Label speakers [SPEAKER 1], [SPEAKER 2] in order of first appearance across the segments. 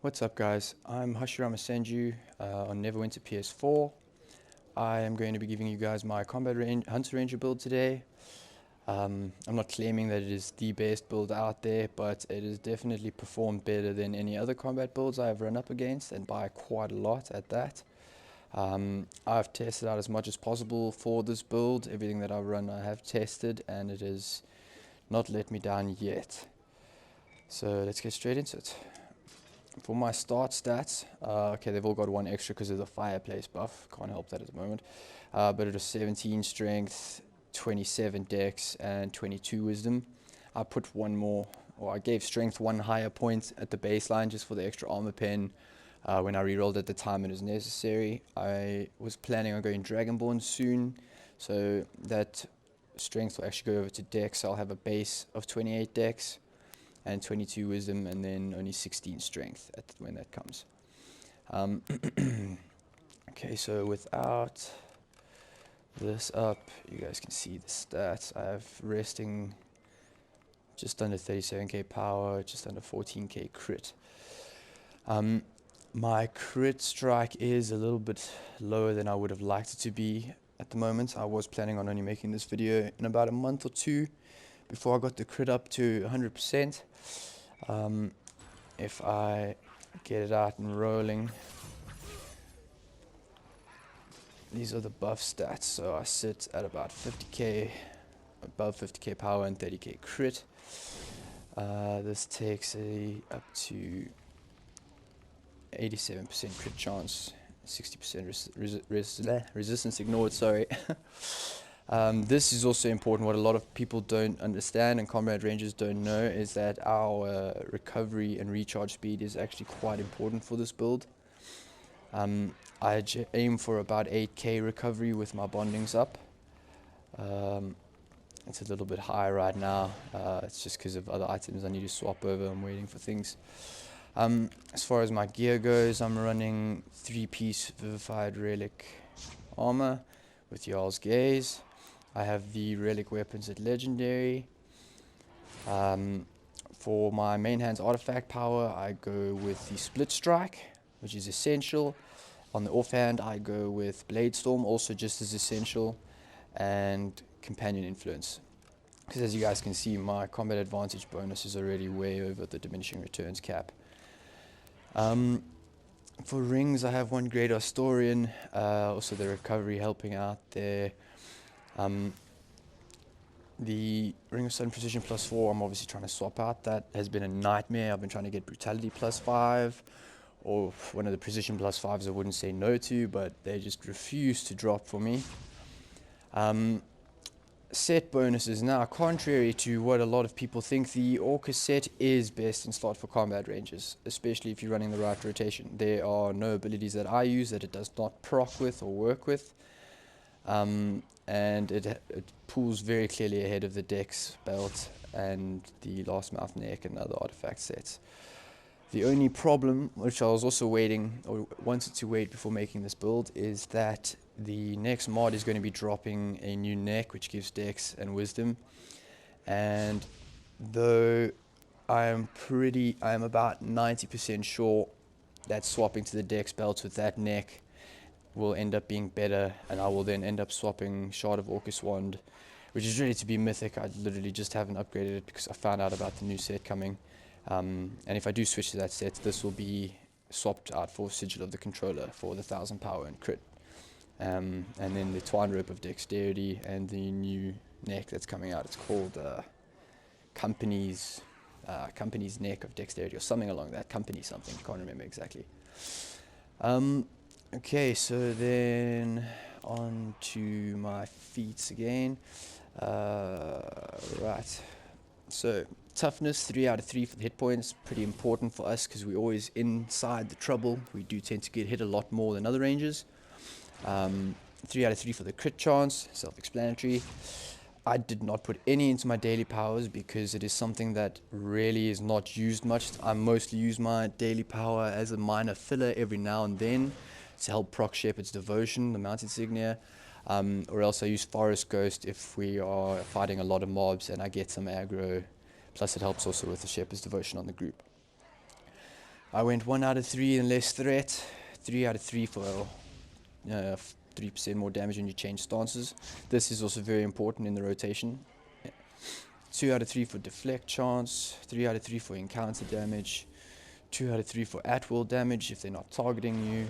[SPEAKER 1] What's up guys, I'm Hashirama Senju on Neverwinter PS4. I am going to be giving you guys my Hunter Ranger build today. I'm not claiming that it is the best build out there, but it has definitely performed better than any other combat builds I've run up against, and by quite a lot at that. I've tested out as much as possible for this build. Everything that I've run I have tested, and it has not let me down yet. So let's get straight into it. For my start stats, okay, they've all got one extra because of the fireplace buff. Can't help that at the moment. But it was 17 strength, 27 dex, and 22 wisdom. I put one more, or I gave strength one higher point at the baseline just for the extra armor pen. When I rerolled at the time it was necessary. I was planning on going Dragonborn soon, so that strength will actually go over to dex. So I'll have a base of 28 dex and 22 wisdom, and then only 16 strength when that comes. Okay, so without this up, you guys can see the stats. I have resting just under 37k power, just under 14k crit. My crit strike is a little bit lower than I would have liked it to be at the moment. I was planning on only making this video in about a month or two before I got the crit up to 100%. If I get it out and rolling, these are the buff stats. So I sit at about 50k, above 50k power and 30k crit. This takes up to 87% crit chance, 60% resistance ignored, sorry. This is also important. What a lot of people don't understand and combat rangers don't know is that our recovery and recharge speed is actually quite important for this build. I aim for about 8k recovery with my bondings up. It's a little bit high right now. It's just because of other items I need to swap over. I'm waiting for things. As far as my gear goes, I'm running 3-piece Vivified Relic armor with Jarl's Gaze. I have the relic weapons at legendary. For my main hand's artifact power, I go with the split strike, which is essential. On the offhand, I go with blade storm, also just as essential, and companion influence. Because as you guys can see, my combat advantage bonus is already way over the diminishing returns cap. For rings, I have one great Historian, also the recovery helping out there. The Ring of Sudden Precision +4, I'm obviously trying to swap out. That has been a nightmare. I've been trying to get Brutality +5, or one of the Precision +5s I wouldn't say no to, but they just refuse to drop for me. Set bonuses. Now, contrary to what a lot of people think, the Orca set is best in slot for combat rangers, especially if you're running the right rotation. There are no abilities that I use that it does not proc with or work with. And it pulls very clearly ahead of the Dex belt and the Last Mouth Neck and other artifact sets. The only problem, which I was also waiting, or wanted to wait before making this build, is that the next mod is going to be dropping a new neck which gives Dex and Wisdom. And though I am about 90% sure that swapping to the Dex belt with that neck will end up being better, and I will then end up swapping Shard of Orcus Wand, which is ready to be mythic. I literally just haven't upgraded it because I found out about the new set coming. And if I do switch to that set, this will be swapped out for Sigil of the Controller for the 1000 power and crit. And then the Twine Rope of Dexterity and the new neck that's coming out. It's called Company's Neck of Dexterity or something along that. Company something, can't remember exactly. Okay, so then on to my feats again. Right, so toughness 3 out of 3 for the hit points, pretty important for us because we're always inside the trouble. We do tend to get hit a lot more than other rangers. 3 out of 3 for the crit chance, self-explanatory. I did not put any into my daily powers because it is something that really is not used much. I mostly use my daily power as a minor filler every now and then to help proc Shepherd's Devotion, the mount insignia, or else I use Forest Ghost if we are fighting a lot of mobs and I get some aggro. Plus it helps also with the Shepherd's Devotion on the group. I went 1 out of 3 and less threat, 3 out of 3 for 3% more damage when you change stances. This is also very important in the rotation. 2 out of 3 for deflect chance, 3 out of 3 for encounter damage, 2 out of 3 for at-will damage if they're not targeting you,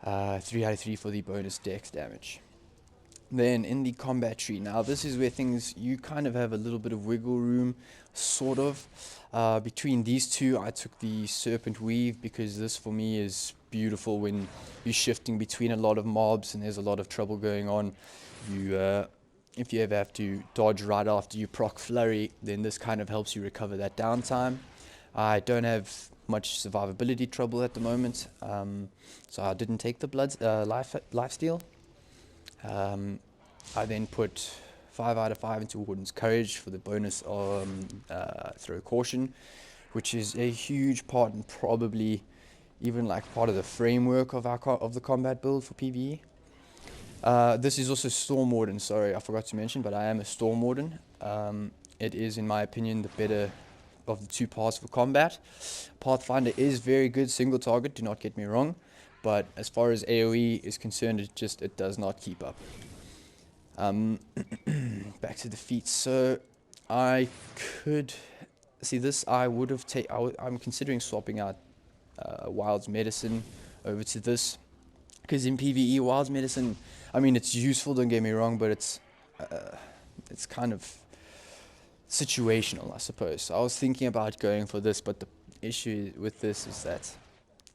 [SPEAKER 1] 3 out of 3 for the bonus dex damage. Then in the combat tree, now this is where things, you kind of have a little bit of wiggle room, sort of. Between these two, I took the Serpent Weave because this for me is beautiful when you're shifting between a lot of mobs and there's a lot of trouble going on. If you ever have to dodge right after you proc Flurry, then this kind of helps you recover that downtime. I don't have much survivability trouble at the moment, so I didn't take the lifesteal. I then put 5 out of 5 into Warden's Courage for the bonus throw caution, which is a huge part and probably even like part of the framework of the combat build for PvE. This is also Storm Warden, sorry, I forgot to mention, but I am a Storm Warden. It is, in my opinion, the better of the two paths for combat. Pathfinder is very good single target, do not get me wrong, but as far as AoE is concerned, it does not keep up. Back to the feats. So I could see this. I'm considering swapping out Wild's Medicine over to this, because in PvE, Wild's Medicine, I mean, it's useful, don't get me wrong, but it's kind of situational, I suppose. So I was thinking about going for this, but the issue with this is that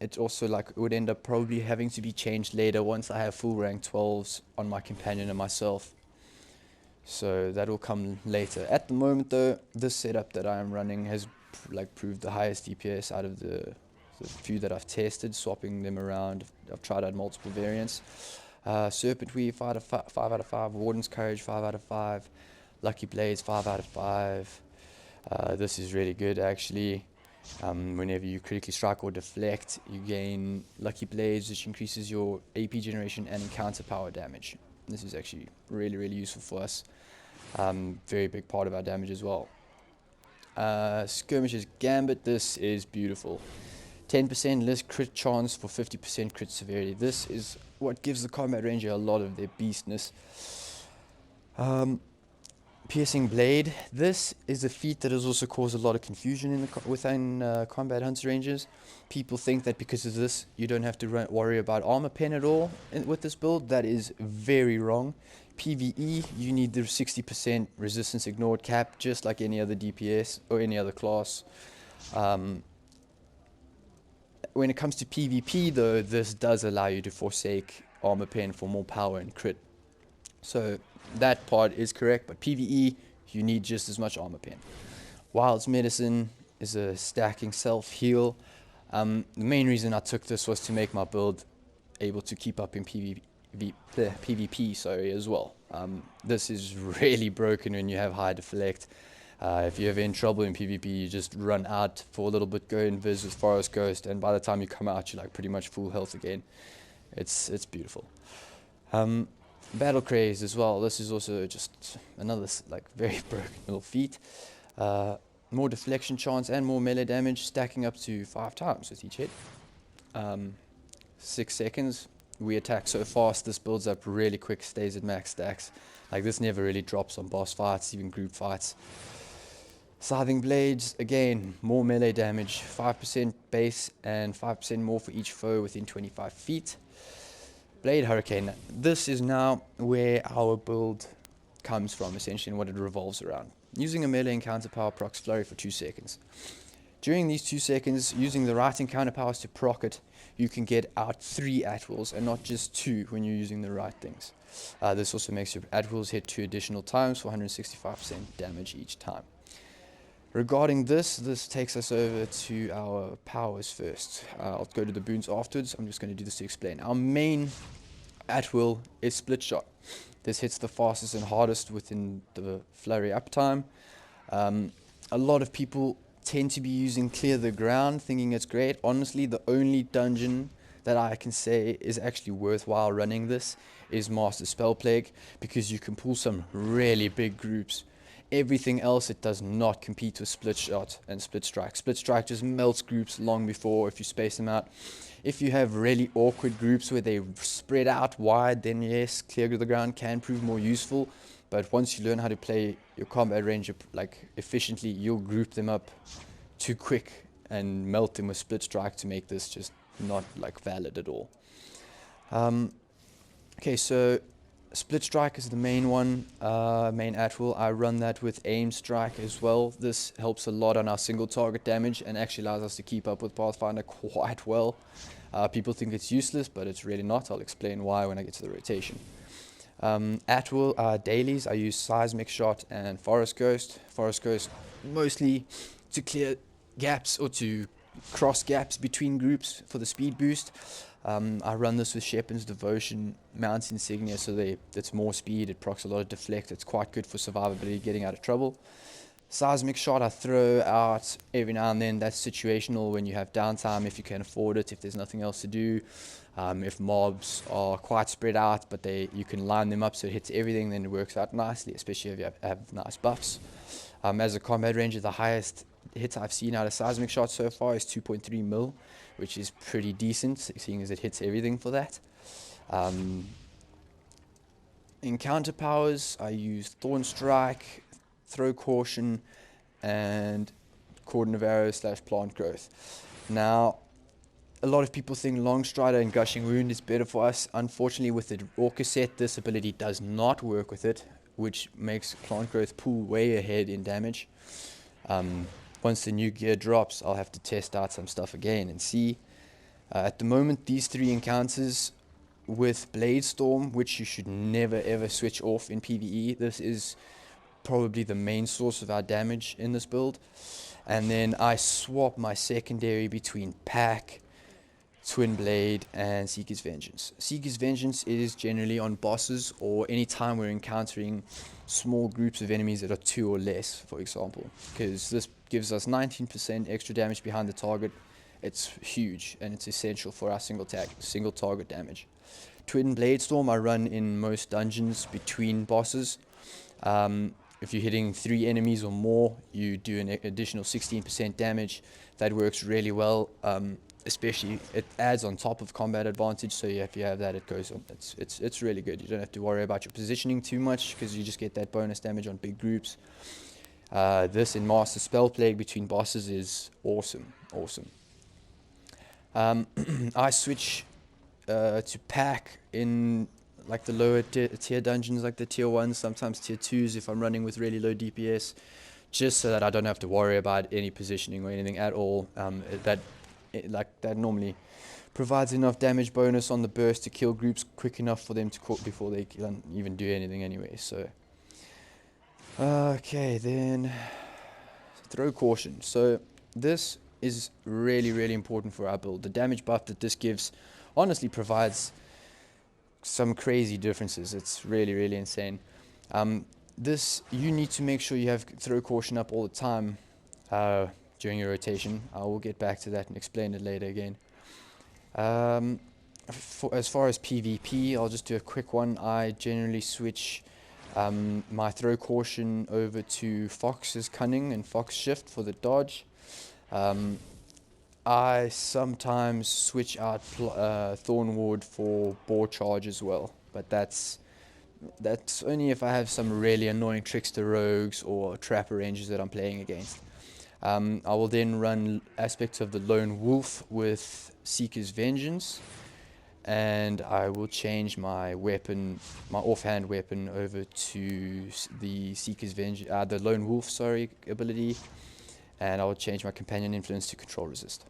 [SPEAKER 1] it also would end up probably having to be changed later once I have full rank 12s on my companion and myself. So that will come later. At the moment though, this setup that I am running has proved the highest DPS out of the few that I've tested, swapping them around. I've tried out multiple variants. Serpent Weave 5 out of 5, Warden's Courage 5 out of 5, Lucky Blades 5 out of 5. This is really good actually. Whenever you critically strike or deflect, you gain Lucky Blades, which increases your AP generation and encounter power damage. This is actually really, really useful for us. Very big part of our damage as well. Skirmisher's Gambit, this is beautiful. 10% less crit chance for 50% crit severity. This is what gives the combat ranger a lot of their beastness. Piercing Blade. This is a feat that has also caused a lot of confusion within combat hunter rangers. People think that because of this, you don't have to worry about armor pen at all with this build. That is very wrong. PvE, you need the 60% resistance ignored cap, just like any other DPS or any other class. When it comes to PvP, though, this does allow you to forsake armor pen for more power and crit. So that part is correct, but PvE, you need just as much armor pen. Wild's Medicine is a stacking self-heal. The main reason I took this was to make my build able to keep up in PvP as well. This is really broken when you have high deflect. If you're ever in trouble in PvP, you just run out for a little bit, go invis with Forest Ghost, and by the time you come out, you're pretty much full health again. It's beautiful. Battle Craze as well. This is also just another very broken little feat. More deflection chance and more melee damage, stacking up to 5 times with each hit. 6 seconds. We attack so fast, this builds up really quick, stays at max stacks. This never really drops on boss fights, even group fights. Scything Blades, again, more melee damage, 5% base and 5% more for each foe within 25 feet. Blade Hurricane, this is now where our build comes from, essentially, and what it revolves around. Using a melee encounter power procs Flurry for 2 seconds. During these 2 seconds, using the right encounter powers to proc it, you can get out 3 at-wills and not just 2 when you're using the right things. This also makes your at-wills hit 2 additional times for 165% damage each time. Regarding this takes us over to our powers first. I'll go to the boons afterwards. I'm just going to do this to explain. Our main at-will is Split Shot. This hits the fastest and hardest within the flurry uptime. A lot of people tend to be using Clear the Ground, thinking it's great. Honestly, the only dungeon that I can say is actually worthwhile running this is Master Spell Plague, because you can pull some really big groups Everything else, it does not compete with split shot and split strike. Split strike just melts groups long before if you space them out. If you have really awkward groups where they spread out wide, then yes, clear to the ground can prove more useful. But once you learn how to play your combat range like efficiently, you'll group them up too quick and melt them with split strike to make this just not like valid at all. Okay, so split strike is the main one, main at will. I run that with aim strike as well. This helps a lot on our single target damage and actually allows us to keep up with Pathfinder quite well. People think it's useless, but it's really not. I'll explain why when I get to the rotation. At will dailies, I use seismic shot and forest ghost. Forest ghost mostly to clear gaps or to cross gaps between groups for the speed boost. I run this with Shepherd's Devotion, Mount Insignia, so it's more speed, it procs a lot of deflect, it's quite good for survivability, getting out of trouble. Seismic shot I throw out every now and then. That's situational when you have downtime, if you can afford it, if there's nothing else to do. If mobs are quite spread out, but you can line them up so it hits everything, then it works out nicely, especially if you have nice buffs. As a combat ranger, the highest hits I've seen out of seismic shot so far is 2.3 mil, which is pretty decent, seeing as it hits everything for that. In counter powers, I use Thorn Strike, Throw Caution, and Cordon of Arrows / Plant Growth. Now, a lot of people think Long Strider and Gushing Wound is better for us. Unfortunately, with the Orca set, this ability does not work with it, which makes Plant Growth pull way ahead in damage. Once the new gear drops, I'll have to test out some stuff again and see. At the moment, these 3 encounters with Blade Storm, which you should never ever switch off in PvE. This is probably the main source of our damage in this build. And then I swap my secondary between Pack, Twin Blade, and Seeker's Vengeance. Seeker's Vengeance is generally on bosses or any time we're encountering small groups of enemies that are 2 or less, for example, because this gives us 19% extra damage behind the target. It's huge and it's essential for our single target damage. Twin Blade Storm I run in most dungeons between bosses. If you're hitting 3 enemies or more, you do an additional 16% damage. That works really well. Especially it adds on top of combat advantage, so if you have that, it goes on. It's really good. You don't have to worry about your positioning too much because you just get that bonus damage on big groups. This in Master Spell Plague between bosses is awesome. I switch to Pack in like the lower tier dungeons, like the tier 1s, sometimes tier 2s if I'm running with really low DPS, just so that I don't have to worry about any positioning or anything at all. That normally provides enough damage bonus on the burst to kill groups quick enough for them to before they can even do anything anyway. So okay, then Throw Caution. So this is really important for our build. The damage buff that this gives honestly provides some crazy differences. It's really insane. This, you need to make sure you have Throw Caution up all the time during your rotation. I will get back to that and explain it later again. As far as PvP, I'll just do a quick one. I generally switch my Throw Caution over to Fox's Cunning and Fox Shift for the dodge. I sometimes switch out Thorn Ward for Boar Charge as well, but that's only if I have some really annoying Trickster Rogues or Trapper Rangers that I'm playing against. I will then run aspects of the Lone Wolf with Seeker's Vengeance, and I will change my weapon, my offhand weapon, over to the the Lone Wolf, ability, and I will change my Companion Influence to Control Resist.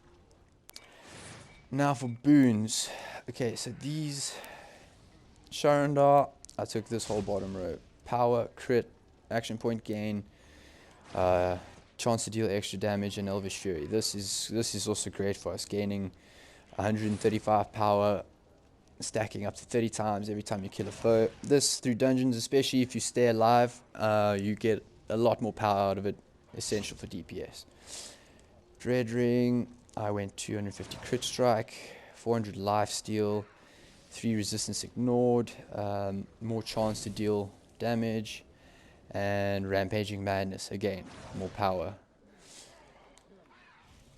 [SPEAKER 1] Now for boons. Okay, so these Sharandar, I took this whole bottom row. Power, crit, action point gain, chance to deal extra damage, and Elvish Fury. This is also great for us, gaining 135 power, stacking up to 30 times every time you kill a foe. This through dungeons, especially if you stay alive, you get a lot more power out of it, essential for DPS. Dread Ring, I went 250 crit strike, 400 life steal, 3 resistance ignored, more chance to deal damage, And Rampaging Madness, again, more power.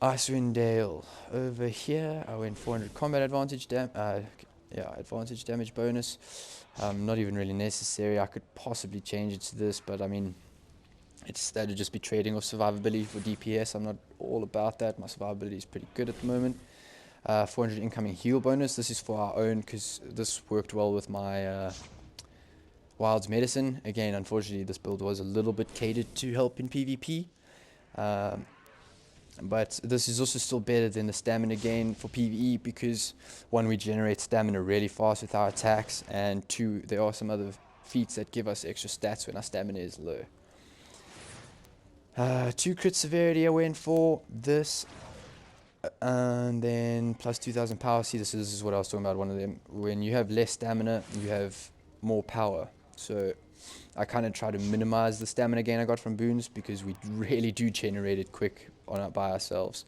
[SPEAKER 1] Icewind Dale. Over here, I went 400 combat advantage advantage damage bonus. Not even really necessary. I could possibly change it to this, but I mean, that'd just be trading off survivability for DPS. I'm not all about that. My survivability is pretty good at the moment. 400 incoming heal bonus. This is for our own, because this worked well with my Wild's Medicine. Again, unfortunately, this build was a little bit catered to help in PvP. But this is also still better than the stamina gain for PvE, because one, we generate stamina really fast with our attacks, and two, there are some other feats that give us extra stats when our stamina is low. 2 crit severity I went for this, and then plus 2000 power. See, this is what I was talking about, one of them. When you have less stamina, you have more power. So I kind of try to minimize the stamina gain I got from boons, because we really do generate it quick by ourselves.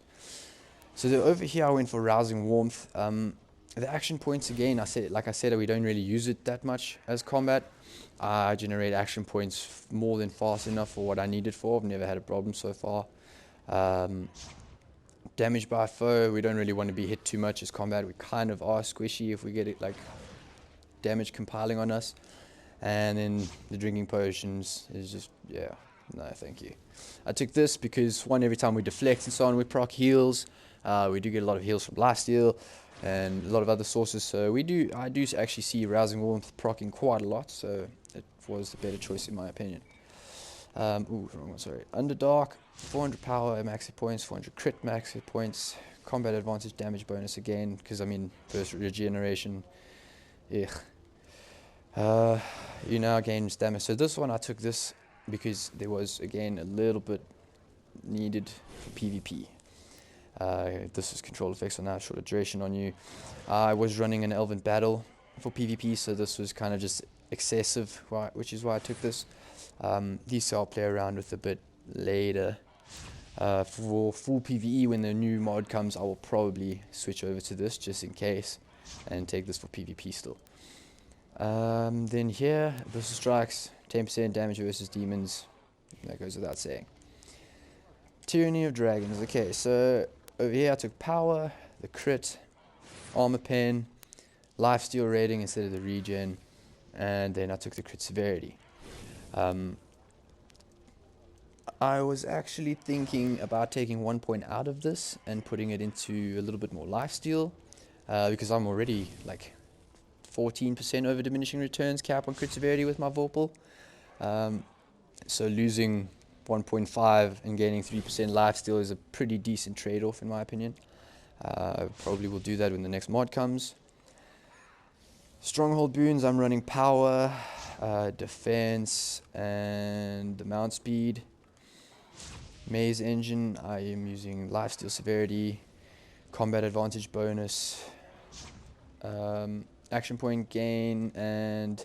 [SPEAKER 1] So over here I went for Rousing Warmth. The action points, again, like I said, we don't really use it that much as combat. I generate action points more than fast enough for what I need it for. I've never had a problem so far. Damage by foe, we don't really want to be hit too much as combat. We kind of are squishy if we get it, like, damage compiling on us. And then the drinking potions is just, yeah, no thank you. I took this because, one, every time we deflect and so on, we proc heals. We do get a lot of heals from lifesteal and a lot of other sources. So I do actually see Rousing Warmth proccing quite a lot. So it was the better choice in my opinion. Wrong one, sorry. Underdark, 400 power maxi points, 400 crit maxi points, combat advantage damage bonus again, because I mean, first regeneration. You now gain stamina. So this one, I took this because there was, again, a little bit needed for PvP. This is control effects on that, shorter duration on you. I was running an Elven Battle for PvP, so this was kind of just excessive, which is why I took this. These I'll play around with a bit later. For full PvE, when the new mod comes, I will probably switch over to this just in case, and take this for PvP still. Then here, versus strikes, 10% damage versus demons. That goes without saying. Tyranny of Dragons. Okay, so over here I took power, the crit, armor pen, lifesteal rating instead of the regen, and then I took the crit severity. I was actually thinking about taking 1 point out of this and putting it into a little bit more lifesteal, because I'm already like 14% over diminishing returns cap on crit severity with my Vorpal. So losing 1.5 and gaining 3% lifesteal is a pretty decent trade-off in my opinion. Probably will do that when the next mod comes. Stronghold boons, I'm running power, defense, and the mount speed. Maze engine, I am using lifesteal severity, combat advantage bonus, action point gain, and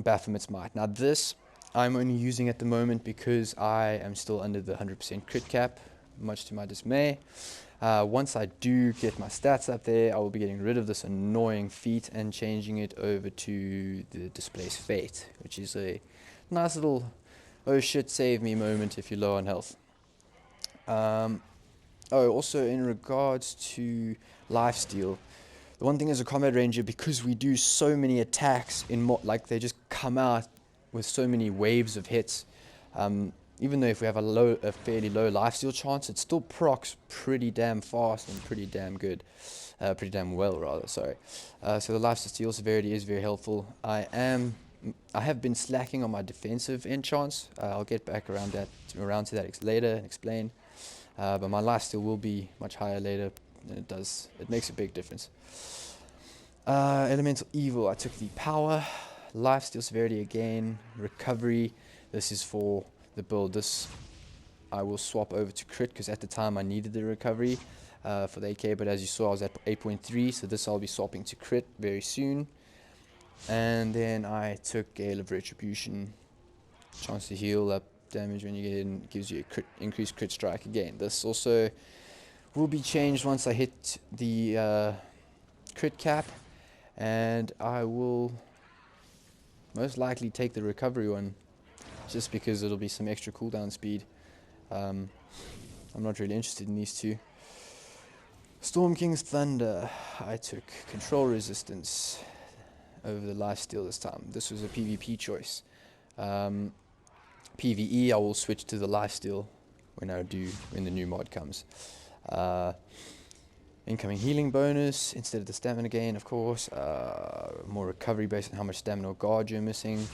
[SPEAKER 1] Baphomet's Might. Now this I'm only using at the moment because I am still under the 100% crit cap, much to my dismay. Once I do get my stats up there, I will be getting rid of this annoying feat and changing it over to the Displace Fate, which is a nice little oh shit save me moment if you're low on health. Also in regards to lifesteal, the one thing as a combat ranger, because we do so many attacks like they just come out with so many waves of hits, even though if we have a fairly low lifesteal chance, it still procs pretty damn fast and pretty damn good, pretty damn well rather, sorry. So the lifesteal severity is very helpful. I have been slacking on my defensive enchants. I'll get back around to that later and explain. But my lifesteal will be much higher later. And it makes a big difference. Elemental Evil, I took the power, lifesteal severity again, recovery. This is for the build. This I will swap over to crit because at the time I needed the recovery for the AK, but as you saw I was at 8.3, so this I'll be swapping to crit very soon. And then I took Gale of Retribution, chance to heal up damage when you get in, gives you a increased crit strike again. This also will be changed once I hit the crit cap, and I will most likely take the recovery one just because it'll be some extra cooldown speed. I'm not really interested in these two. Storm King's Thunder. I took control resistance over the lifesteal this time. This was a PvP choice. PvE, I will switch to the lifesteal when the new mod comes. Incoming healing bonus instead of the stamina gain, of course. More recovery based on how much stamina or guard you're missing.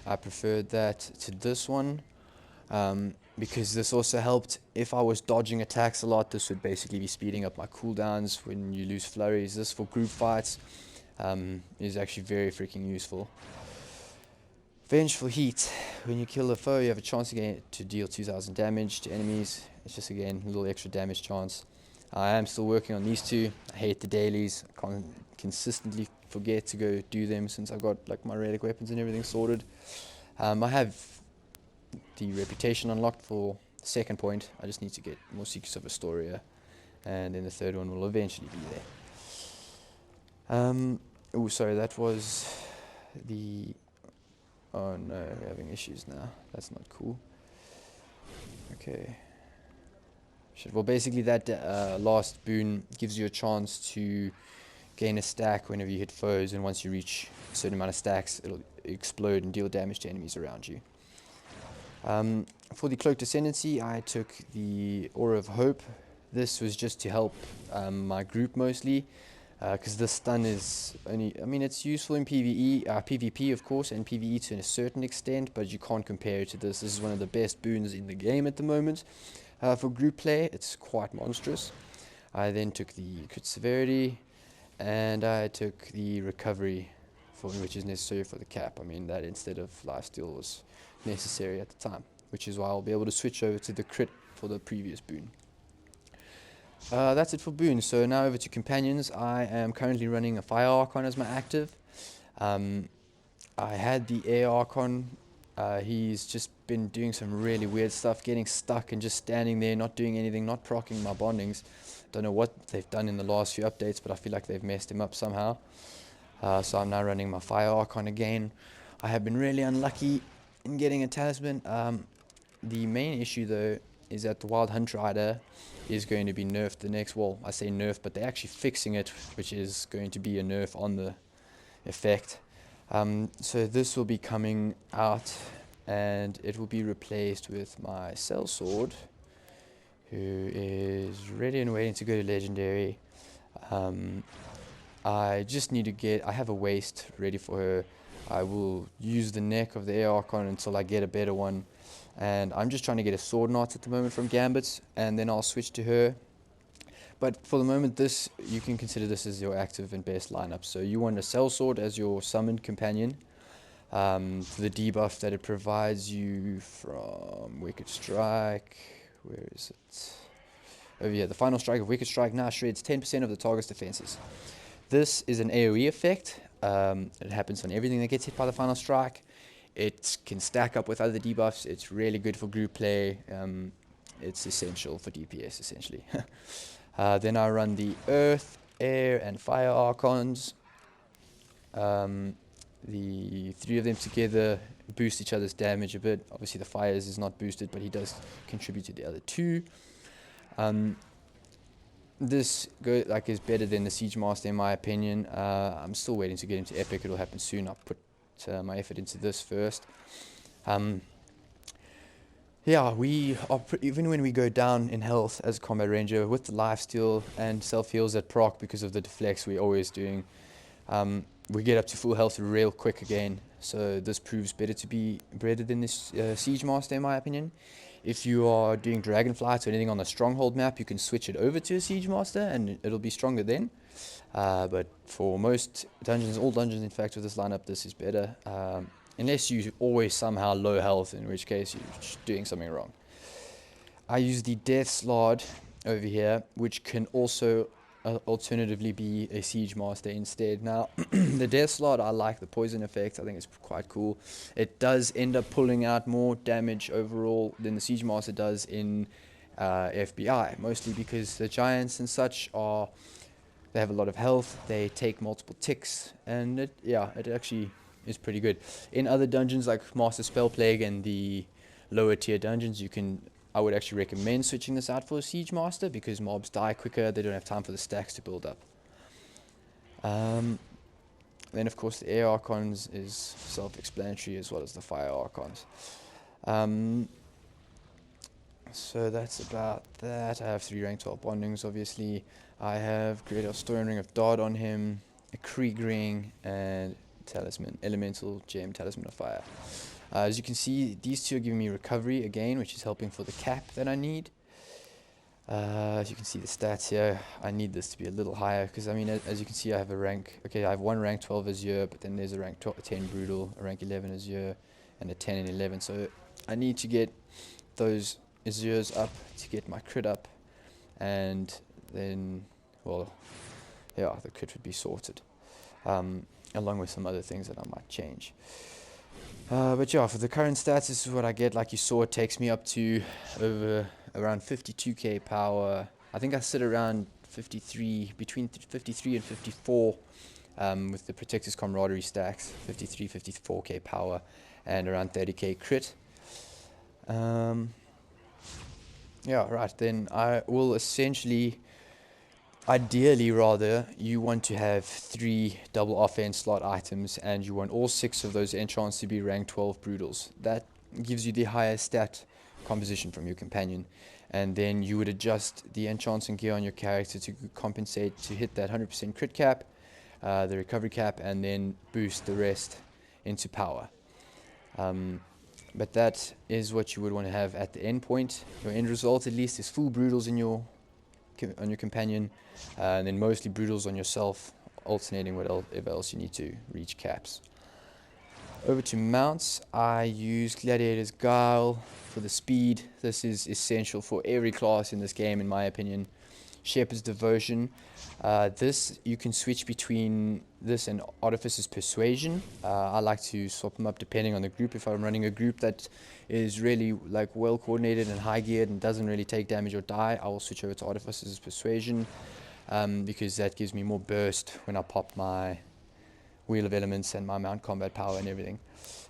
[SPEAKER 1] I preferred that to this one. Because this also helped if I was dodging attacks a lot. This would basically be speeding up my cooldowns when you lose flurries. This for group fights is actually very freaking useful. Vengeful Heat. When you kill a foe, you have a chance to deal 2000 damage to enemies. It's just, again, a little extra damage chance. I am still working on these two. I hate the dailies. I can't consistently forget to go do them since I've got like my relic weapons and everything sorted. I have the reputation unlocked for the second point. I just need to get more Secrets of Astoria, and then the third one will eventually be there. Oh, sorry, that was the... Oh no, we're having issues now. That's not cool. Okay. Shit. Well, basically that last boon gives you a chance to gain a stack whenever you hit foes, and once you reach a certain amount of stacks, it'll explode and deal damage to enemies around you. For the Cloaked Ascendancy, I took the Aura of Hope. This was just to help my group mostly, because the stun is only, I mean, it's useful in PvP of course, and PvE to a certain extent, but you can't compare it to this. This is one of the best boons in the game at the moment. For group play, it's quite monstrous. I then took the Crit Severity, and I took the Recovery, which is necessary for the cap. I mean, that instead of Lifesteal was necessary at the time, which is why I'll be able to switch over to the crit for the previous boon. That's it for boons. So now over to companions. I am currently running a Fire Archon as my active. I had the Air Archon. He's just been doing some really weird stuff, getting stuck and just standing there, not doing anything, not proccing my bondings. Don't know what they've done in the last few updates, but I feel like they've messed him up somehow. So I'm now running my Fire Archon again. I have been really unlucky in getting a talisman. The main issue though is that the Wild Hunt Rider is going to be nerfed the next, well, I say nerfed, but they're actually fixing it, which is going to be a nerf on the effect. So this will be coming out, and it will be replaced with my Sellsword, who is ready and waiting to go to Legendary. I just need to I have a waist ready for her. I will use the neck of the Air Archon until I get a better one. And I'm just trying to get a Sword Knot at the moment from Gambits, and then I'll switch to her. But for the moment, you can consider this as your active and best lineup. So you want a Sellsword as your summoned companion. For the debuff that it provides you from Wicked Strike. Where is it? Over here. The final strike of Wicked Strike now shreds 10% of the target's defenses. This is an AoE effect. It happens on everything that gets hit by the final strike. It can stack up with other debuffs. It's really good for group play. It's essential for DPS, essentially. Then I run the Earth, Air, and Fire Archons. The three of them together boost each other's damage a bit. Obviously the Fire's is not boosted, but he does contribute to the other two. This is better than the Siege Master in my opinion. I'm still waiting to get him to Epic. It'll happen soon. I'll put my effort into this first. Yeah, we are even when we go down in health as a combat ranger with the lifesteal and self heals at proc because of the deflects we're always doing, we get up to full health real quick again. So this proves better than this Siege Master in my opinion. If you are doing Dragonflight or anything on the Stronghold map, you can switch it over to a Siege Master and it'll be stronger then. But for most dungeons, all dungeons in fact with this lineup, this is better. Unless you always somehow low health, in which case you're doing something wrong. I use the Death Slard over here, which can also alternatively be a Siege Master instead. Now, the Death Slard, I like the poison effect. I think it's quite cool. It does end up pulling out more damage overall than the Siege Master does in FBI, mostly because the giants and such they have a lot of health, they take multiple ticks, and it actually is pretty good. In other dungeons like Master Spell Plague and the lower tier dungeons, I would actually recommend switching this out for a Siege Master, because mobs die quicker, they don't have time for the stacks to build up. Then of course the air archons is self-explanatory, as well as the fire archons. So that's about that. I have 3 rank 12 bondings, obviously. I have Great Elstonian Ring of Dodd on him, a Krieg Ring, and Talisman, Elemental Gem, Talisman of Fire. As you can see, these 2 are giving me recovery again, which is helping for the cap that I need. As you can see the stats here, I need this to be a little higher, because I mean, as you can see, I have I have 1 rank 12 Azure, but then there's a rank 10 Brutal, a rank 11 Azure, and a 10 and 11. So I need to get those Azures up to get my crit up, and then, well, yeah, the crit would be sorted, along with some other things that I might change. But yeah, for the current stats, this is what I get. Like you saw, it takes me up to around 52k power. I think I sit around 53, between 53 and 54, with the Protector's Camaraderie stacks, 53, 54k power, and around 30k crit. Yeah, right, then I will essentially, ideally rather, you want to have 3 double offense slot items, and you want all 6 of those enchants to be rank 12 brutals. That gives you the highest stat composition from your companion, and then you would adjust the enchants and gear on your character to compensate to hit that 100% crit cap, the recovery cap, and then boost the rest into power. But that is what you would want to have at the end point. Your end result, at least, is full brutals on your companion, and then mostly brutals on yourself, alternating whatever else you need to reach caps. Over to mounts, I use Gladiator's Guile for the speed. This is essential for every class in this game, in my opinion. Shepherd's Devotion. This, you can switch between this and Artificer's Persuasion. I like to swap them up depending on the group. If I'm running a group that is really like well coordinated and high geared and doesn't really take damage or die, I will switch over to Artificer's Persuasion, because that gives me more burst when I pop my Wheel of Elements and my mount combat power and everything.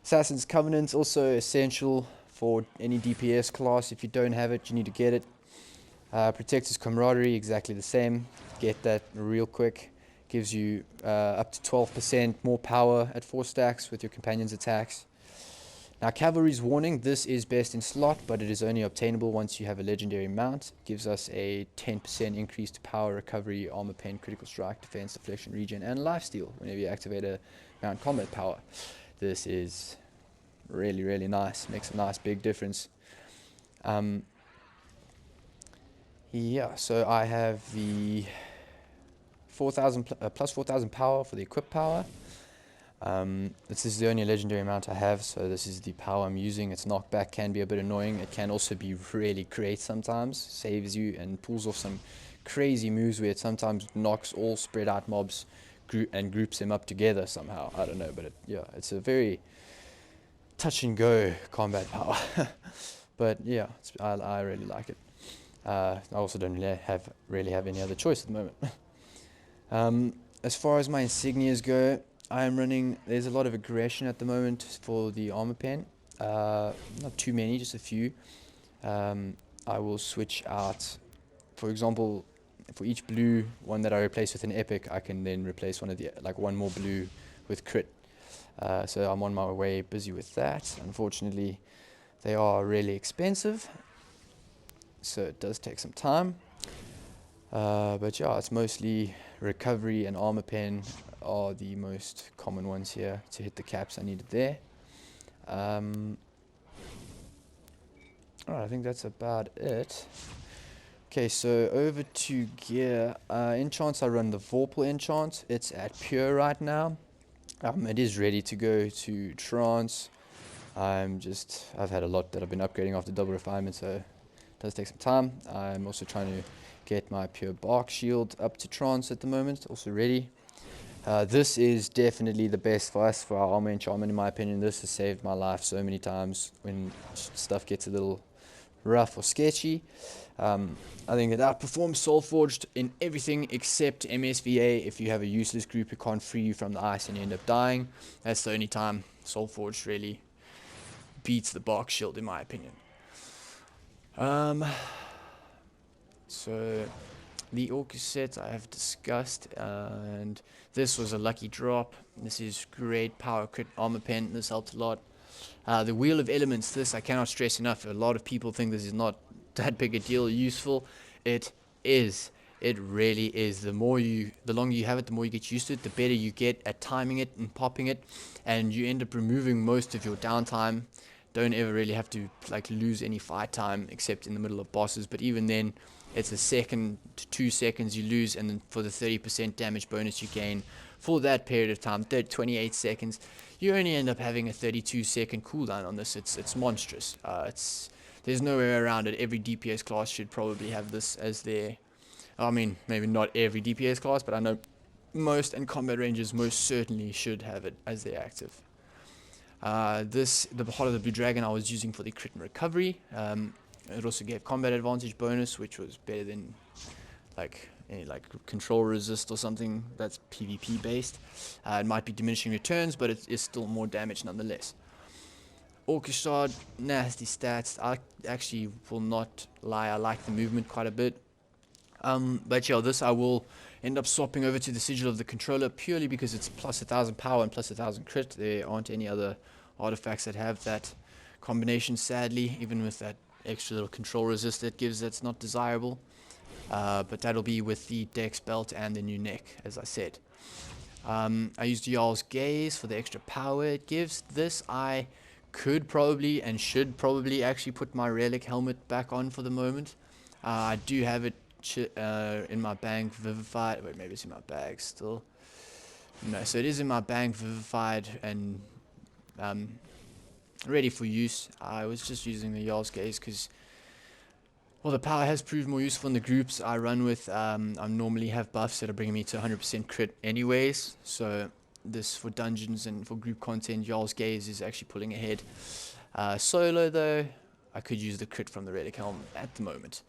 [SPEAKER 1] Assassin's Covenant, also essential for any DPS class. If you don't have it, you need to get it. Protector's Camaraderie, exactly the same. Get that real quick. Gives you up to 12% more power at 4 stacks with your companion's attacks. Now, Cavalry's Warning, this is best in slot, but it is only obtainable once you have a legendary mount. It gives us a 10% increase to power, recovery, armor pen, critical strike, defense, deflection, regen, and lifesteal whenever you activate a mount combat power. This is really, really nice. Makes a nice big difference. Yeah, so I have the 4,000 plus 4,000 power for the equip power. This is the only legendary amount I have, so this is the power I'm using. Its knockback can be a bit annoying. It can also be really great sometimes. Saves you and pulls off some crazy moves where it sometimes knocks all spread out mobs and groups them up together somehow. I don't know, but yeah, it's a very touch and go combat power. But yeah, I really like it. I also don't really have any other choice at the moment. As far as my insignias go, I am running, there's a lot of aggression at the moment for the armor pen. Not too many, just a few. I will switch out, for example, for each blue one that I replace with an epic, I can then replace one more blue with crit. So I'm on my way, busy with that. Unfortunately, they are really expensive, so it does take some time. But yeah, it's mostly recovery and armor pen are the most common ones here to hit the caps I needed there. Alright, I think that's about it. Okay, so over to gear. Enchants, I run the Vorpal enchant. It's at pure right now. It is ready to go to trance. I've had a lot that I've been upgrading after double refinement, so it does take some time. I'm also trying to get my pure bark shield up to trance at the moment, also ready. This is definitely the best for us for our armor enchantment, in my opinion. This has saved my life so many times when stuff gets a little rough or sketchy. I think it outperforms Soulforged in everything except MSVA. If you have a useless group who can't free you from the ice and you end up dying, that's the only time Soulforged really beats the Bark Shield, in my opinion. So the Orcus set I have discussed, and this was a lucky drop. This is great power crit armor pen. This helped a lot. The Wheel of Elements, this I cannot stress enough. A lot of people think this is not that big a deal useful. It is. It really is. The longer you have it, the more you get used to it, the better you get at timing it and popping it, and you end up removing most of your downtime. Don't ever really have to like lose any fight time except in the middle of bosses, but even then it's a second to 2 seconds you lose, and then for the 30% damage bonus you gain for that period of time, 28 seconds, you only end up having a 32-second cooldown on this. It's monstrous. There's no way around it. Every DPS class should probably have this as their, I mean, maybe not every DPS class, but I know most, and combat rangers most certainly should have it as their active. The Heart of the Blue Dragon I was using for the crit and recovery. It also gave combat advantage bonus, which was better than like control resist or something that's PvP based. It might be diminishing returns, but it is still more damage nonetheless. Orchestral, nasty stats. I actually will not lie, I like the movement quite a bit. But yeah, this I will end up swapping over to the Sigil of the Controller purely because it's plus 1000 power and plus 1000 crit. There aren't any other artifacts that have that combination, sadly, even with that extra little control resist it gives, that's not desirable. But that'll be with the Dex belt and the new neck, as I said. I used Jarl's Gaze for the extra power it gives. This I could probably and should probably actually put my relic helmet back on for the moment. I do have it in my bank vivified. Wait, maybe it's in my bag still. No, so it is in my bank vivified and ready for use. I was just using the Jarl's Gaze because, well, the power has proved more useful in the groups I run with. I normally have buffs that are bringing me to 100% crit anyways, so this for dungeons and for group content, Jarl's Gaze is actually pulling ahead. Solo though, I could use the crit from the relic helm at the moment.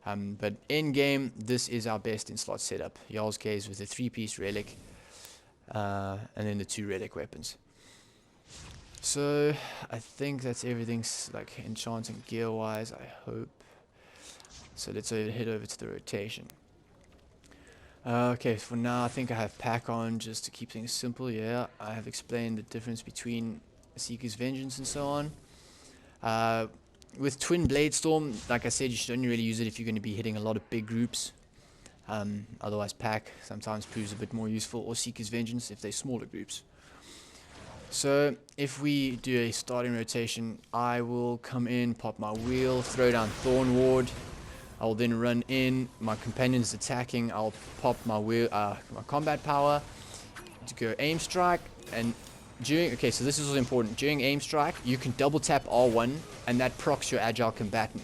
[SPEAKER 1] But in game, this is our best in slot setup. Jarl's Gaze with a 3-piece relic, and then the 2 relic weapons. So I think that's everything like enchanting gear wise, I hope. So let's head over to the rotation. Okay, for now I think I have pack on just to keep things simple. Yeah, I have explained the difference between Seeker's Vengeance and so on. With Twin Blade Storm, like I said, you should only really use it if you're going to be hitting a lot of big groups. Otherwise pack sometimes proves a bit more useful, or Seeker's Vengeance if they're smaller groups. So if we do a starting rotation, I will come in, pop my wheel, throw down Thorn Ward. I'll then run in, my companion's attacking, I'll pop my wheel, my combat power to go aim strike, and okay, so this is also important. During aim strike, you can double tap R1 and that procs your agile combatant.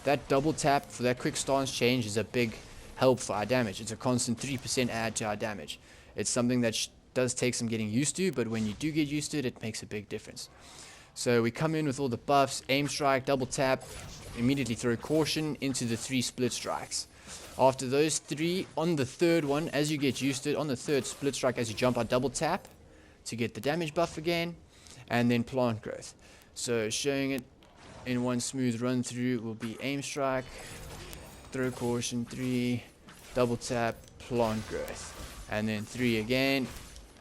[SPEAKER 1] That double tap for that quick stance change is a big help for our damage. It's a constant 3% add to our damage. It's something that does take some getting used to, but when you do get used to it, it makes a big difference. So we come in with all the buffs, aim strike, double tap, immediately throw caution into the 3 split strikes. After those 3, on the third one, as you get used to it, on the third split strike as you jump, I double tap to get the damage buff again, and then plant growth. So showing it in one smooth run through will be aim strike, throw caution, 3, double tap, plant growth, and then 3 again,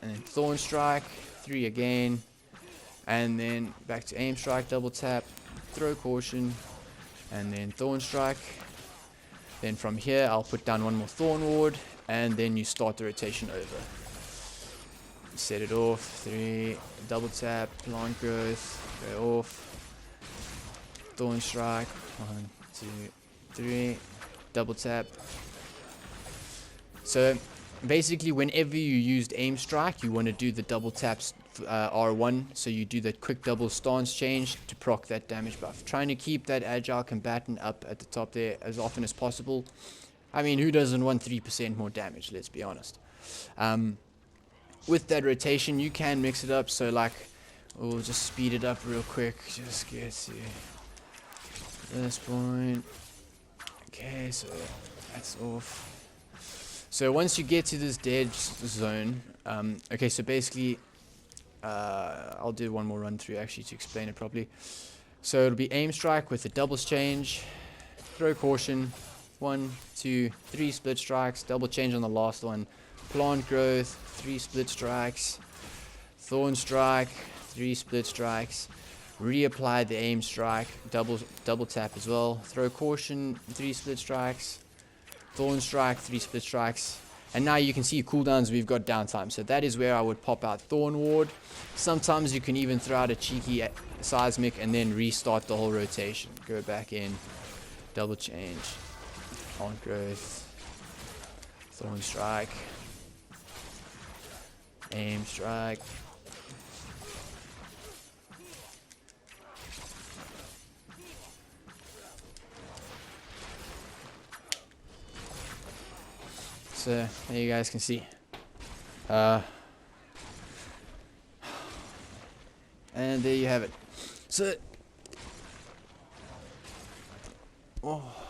[SPEAKER 1] and then thorn strike, 3 again, and then back to aim strike, double tap, throw caution, and then thorn strike. Then from here I'll put down one more thorn ward, and then you start the rotation over. Set it off, 3, double tap, plant growth, go off, thorn strike, 1, 2, 3, double tap. So basically whenever you used aim strike, you want to do the double taps R1, so you do that quick double stance change to proc that damage buff. Trying to keep that agile combatant up at the top there as often as possible. I mean, who doesn't want 3% more damage, let's be honest. With that rotation, you can mix it up, so like, we'll just speed it up real quick, just get to this point. Okay, so that's off. So once you get to this dead zone, okay, so basically, I'll do one more run through actually to explain it properly. So it'll be aim strike with a doubles change, throw caution, 1, 2, 3 split strikes, double change on the last one, plant growth, 3 split strikes, thorn strike, 3 split strikes, reapply the aim strike, double tap as well, throw caution, 3 split strikes, thorn strike, 3 split strikes. And now you can see cooldowns, we've got downtime. So that is where I would pop out Thorn Ward. Sometimes you can even throw out a cheeky seismic and then restart the whole rotation. Go back in, double change, plant growth, thorn strike, aim strike. So there you guys can see. And there you have it. So, oh.